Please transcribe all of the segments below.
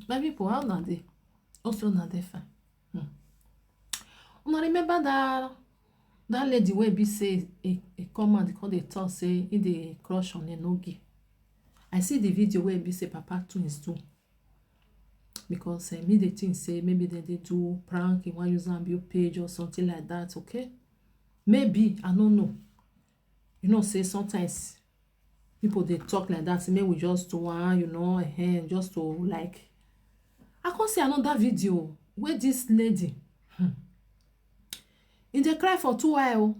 My people, how na dey? Also na dey fine. Una remember that lady wey be say e come and come dey talk say e dey crush on Enogie. I see the video where be say papa twins do. Because me dey think say maybe they do prank, in one use and build page or something like that, okay? Maybe, I don't know. You know, say sometimes people they talk like that, say maybe we just do one, you know, just to like. I can see another video where this lady in dey cry for 2 hours.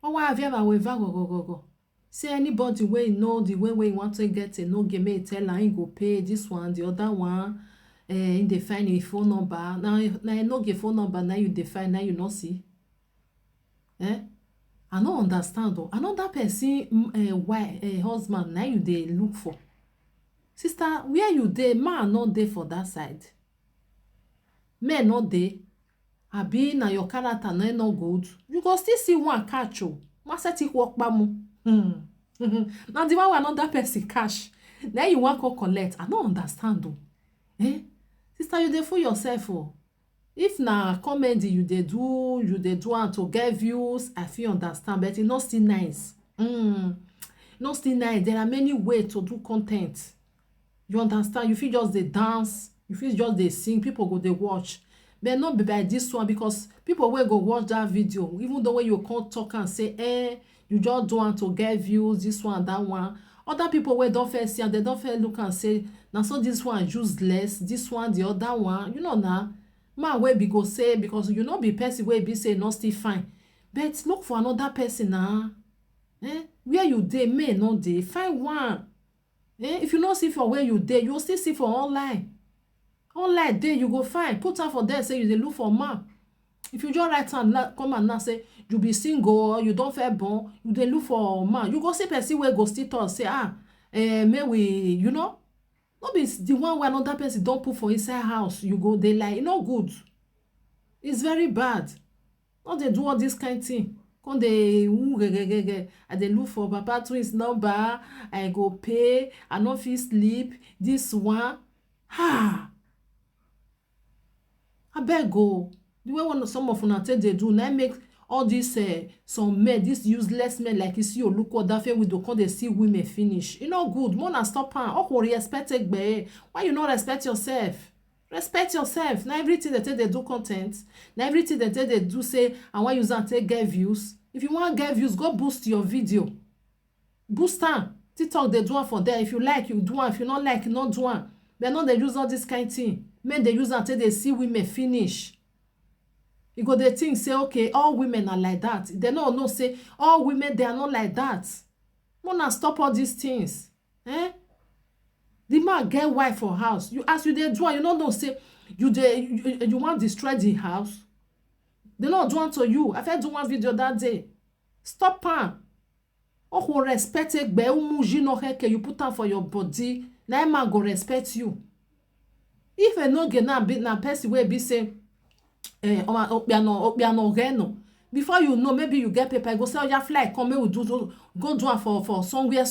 Oh, why have you ever go. Say anybody wey know the way you want to get a no game, tell her he go pay this one, the other one. In define a phone number. Now no get phone number. Now you define. Now you not see. I don't understand though. Another person, husband. Now you they look for. Sister, where you dey? Man not there for that side. Men not there. Abi na your character no good. You go still see one catch you. Must take work bamu. Now the one another person cash. Now you want to collect. I don't understand though. Sister, you dey fool yourself oh. If na comedy you dey do and to get views, I feel understand, but it not still nice. Not still nice. There are many ways to do content. You understand? You feel just dey dance, you feel just dey sing, people go dey watch. But not be by this one, because people will go watch that video, even though when you can't talk and say, you just do want to get views, this one, that one. Other people wey don't first see and they don't first look and say, now so this one useless, this one, the other one. You know now, man wey be go say, because you know be person wey be say not still fine. But look for another person now. Where you dey, may not dey, find one. If you not see for where you dey, you'll still see for online. Online dey, you go find. Put am for there, say you dey look for man. If you just write and come and now say you be single or you don't fair born, you dey look for man. You go see person where go still talk say may we, you know, not be the one where another person don't put for inside house. You go they like, no good. It's very bad. Not they do all this kind of thing. Come they and they look for papa twins number. I go pay. I no fit sleep. This one, Abeg go. The way some of una take they do now make all this some men, this useless men like you see you look Odafewidon come they see women finish. You know good. More na stop am. Oh, respect it. Why you not respect yourself? Respect yourself. Now everything they take they do content. Now everything they take they do say and why use and take get views. If you want get views, go boost your video. Boost am. TikTok they do one for there. If you like, you do one. If you not like, you not do one. But not they use all this kind of thing. Men they use until they see women finish. You go they think say okay, all women are like that. They no say all women they are not like that. Wanna stop all these things. The man get wife for house. You as you they do, you know say you want to destroy the house. They not do one to you. I do one video that day. Stop am. Oh, respect it. Be umuji no heke you put am for your body. Na man go respect you. If a no get na person wey be say opiano reno, before you know maybe you get paper go say your fly come we do go do for somewhere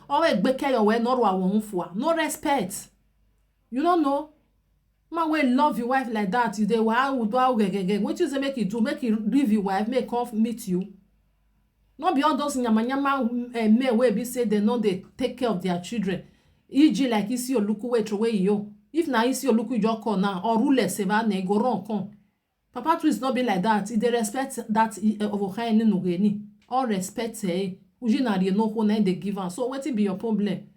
or gbeke your way no wa for no respect. You don't know man wey love your wife like that, you dey wa what you say make you do, make you leave your wife, make come meet you. Not be all those nyama men wey be say they know they take care of their children. E.g. like isi oluku wey throw away yo. If na isi oluku you call now or rule seva na go run come. Papa twins not be like that. If they respect that of all respect uji na dey know who na they give am. So wetin be your problem?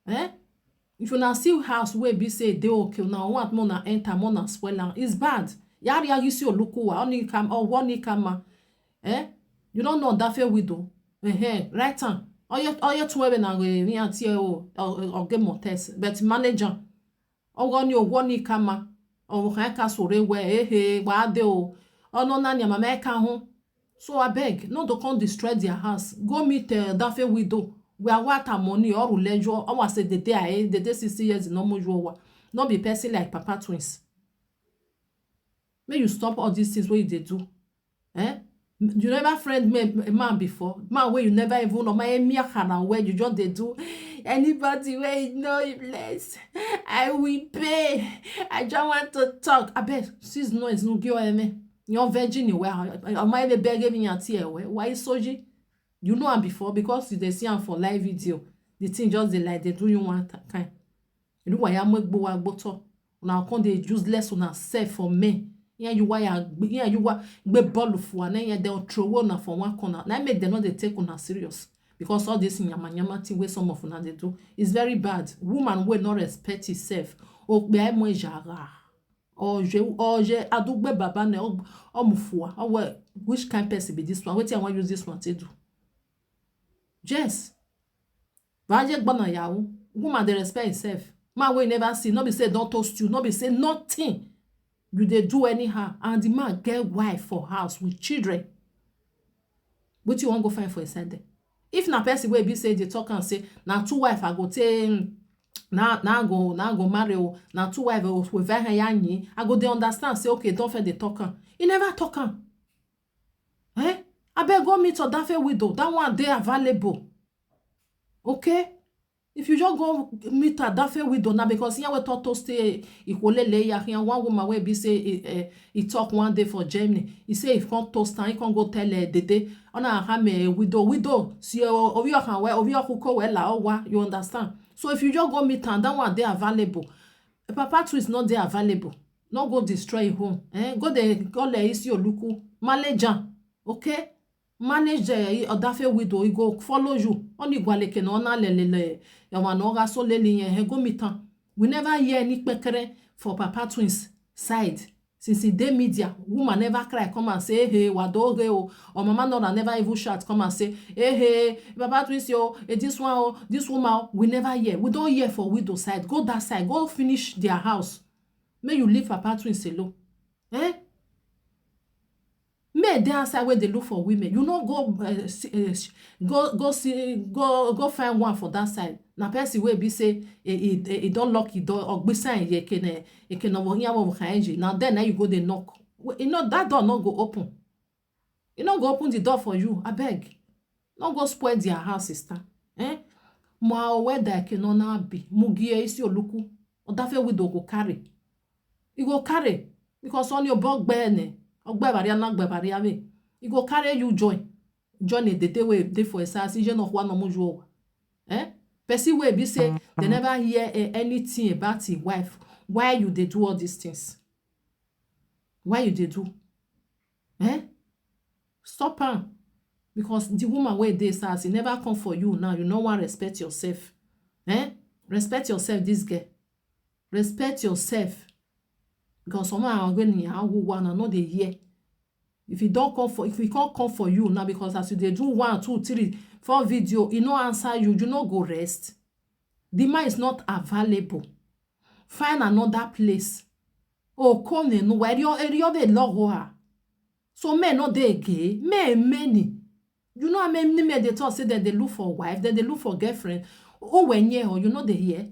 If you na see house wey be say they okay now want more na enter more na spoil am. It's bad. Yari isi oluku wa only come or one kama. You don't know Odafewidon. Right hand. All your 12 na we anti or game more test. But manager. One you one kama. Or haka sore we wa de o. No na nya mama ka ho. So abeg, no to come destroy their house. Go meet Odafewidon. We are what money or lejo. I was say the day 60 years no more. Not be person like papa twins. May you stop all these things what they do. You never friend man before, man where you never even know my where you just they do Anybody where you know it bless, I will pay. I just want to talk. Abeg, sis noise no give me. You're virgin where am I begging me at here? Why soji? You know am before because they see am for live video. The thing just dey like they do you one kind. You know why I'm Gbola gboto. Una come dey useless una self for men. Yeah, you why you gbe ball for and then they throw one for one corner. Na make them not they take una serious. Because all this nyama thing wey some of una dey do is very bad. Woman will not respect herself. O pe ai mo jara. Oje adugbe baba ne omufua. Oh, which kind person be this one? Wetin I want use this one to do? Yes. Vaje gbona yawo. Woman dey respect herself. Man wey never see, no be say don't toast you, no be say nothing. You dey do anyhow, and the man get wife for house with children. What you want go find for inside there? If na person wey be say they talk and say na two wife I go take na go marry o, na two wife we very yanyi, I go dey understand say okay, don't fit dey talk am. He never talk am. Abeg go meet Odafewidon. That one dey available. Okay? If you just go meet Odafewidon now, because here we talk to stay equally here one woman wey be say he talk one day for Germany. He say if can't toast and he can't go tell Dede ona ham widow see ovi okan we ovi okuko we la owa, you understand? So if you just go meet and that one they available. Papa too is not there available. Not go destroy home. Go there go le isi oluku manager. Okay? Manage Odafewidon, he go follow you. Only gwaleke no na lelele. Yawanoga so lele he go meet am. We never hear any pekere for Papa Twins side. Since the day media, woman never cry, come and say, hey, wadoge o. Or mama no never even shout, come and say, hey, Papa Twins yo, this one oh, this woman, we never hear. We don't hear for widow side. Go that side, go finish their house. May you leave Papa Twins alone. Men dey outside where they look for women. You know go find one for that side. Na person wey be say he don't lock the door or beside ye can over here over kanji. Now then you go dey knock. You know that door not go open. You not go open the door for you. Abeg. Not go spoil their house, sister. Ma whether can na be mugie isi oluku. Odafewidon go carry. You go carry because on your bug bene. You go carry you join the day way day for a season of one more. Person wey be say they never hear anything about his wife. Why you they do all these things? Why you they do? Stop am. Because the woman wey dey says he never come for you now. You no want respect yourself. Respect yourself, this girl. Respect yourself. Because someone are going to one and not they hear. If he can't come for you now, because as you they do 1, 2, 3, 4 video, he no answer you, you no go rest. The man is not available. Find another place. Oh, come in, where you're the log. So men not they gay, men many. You know how many men they talk say that they look for wife, then they look for girlfriend. Oh, when you know they hear.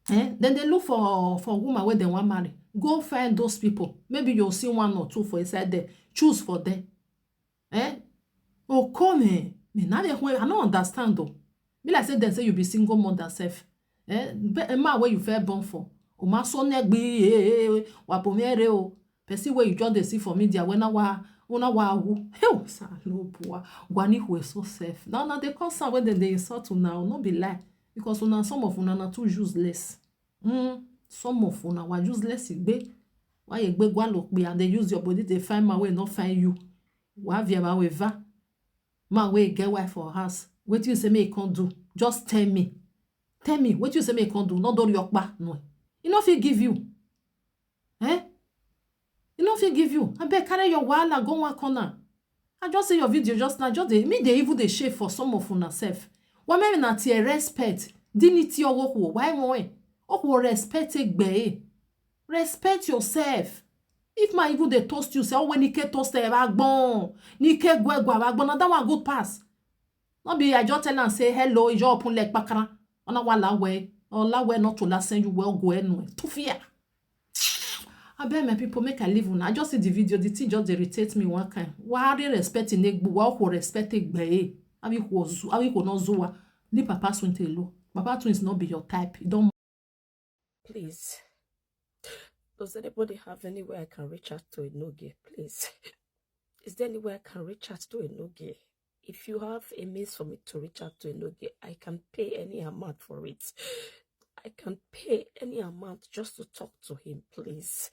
Then they look for woman where they want marry. Go find those people. Maybe you'll see 1 or 2 for inside there. Choose for them. Oh, come here. I don't understand though. Me like say they say you be single mother self. But a man where you fair born for. O ma so negbi wa pomere o. Person where you just they see for media when una wa wu. Hell, sa no boy. Gwani who is so safe. Now they concern when they insult you now. No be lie. Because some of una na too useless. Some of una were useless igbe. Why you gbe gwa lokbe and they use your body to find my way not find you. Why via my way va? Man way get wife for house. What you say me can't do? Just tell me. Tell me what you say me can't do. Not do your back no. You know if he give you. You know if he give you. I bet carry your wall and go one corner. I just say your video just now. Just they even they shave for some of una self. Why maybe not tie respect dignity or work? Why more? Oh, respect it, respect yourself. If my even they toast you, say, oh, when you can toast a bagbon, you can go bagbon, that one good pass. Not be I just tell and say hello, you open leg bakara, on a wala way, or la way not to last send you well go anyway. To fear. I bet my people make a live on. I just see the video, the thing just irritates me one kind. Why are they respecting Gbola? Who respect Gbola? Abi ko no zuwa. leave Papa Twins alone. Papa Twins not be your type. You don't. Please. Does anybody have anywhere I can reach out to Enogie? Please. Is there anywhere I can reach out to Enogie? If you have a means for me to reach out to Enogie, I can pay any amount for it. I can pay any amount just to talk to him, please.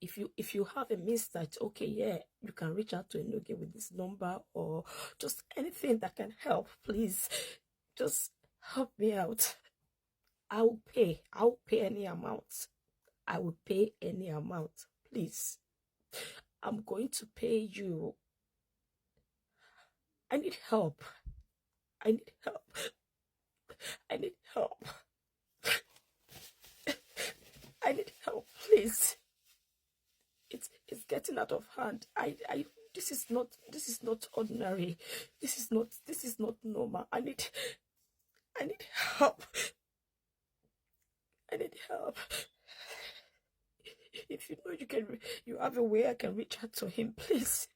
If you have a means that, okay, yeah, you can reach out to Enogie with this number or just anything that can help, please. Just help me out. I'll pay any amount. I will pay any amount, please. I'm going to pay you. I need help. I need help. I need help. I need help, please. It's getting out of hand. This is not ordinary. This is not normal. I need help. I need help. If you know you have a way I can reach out to him, please.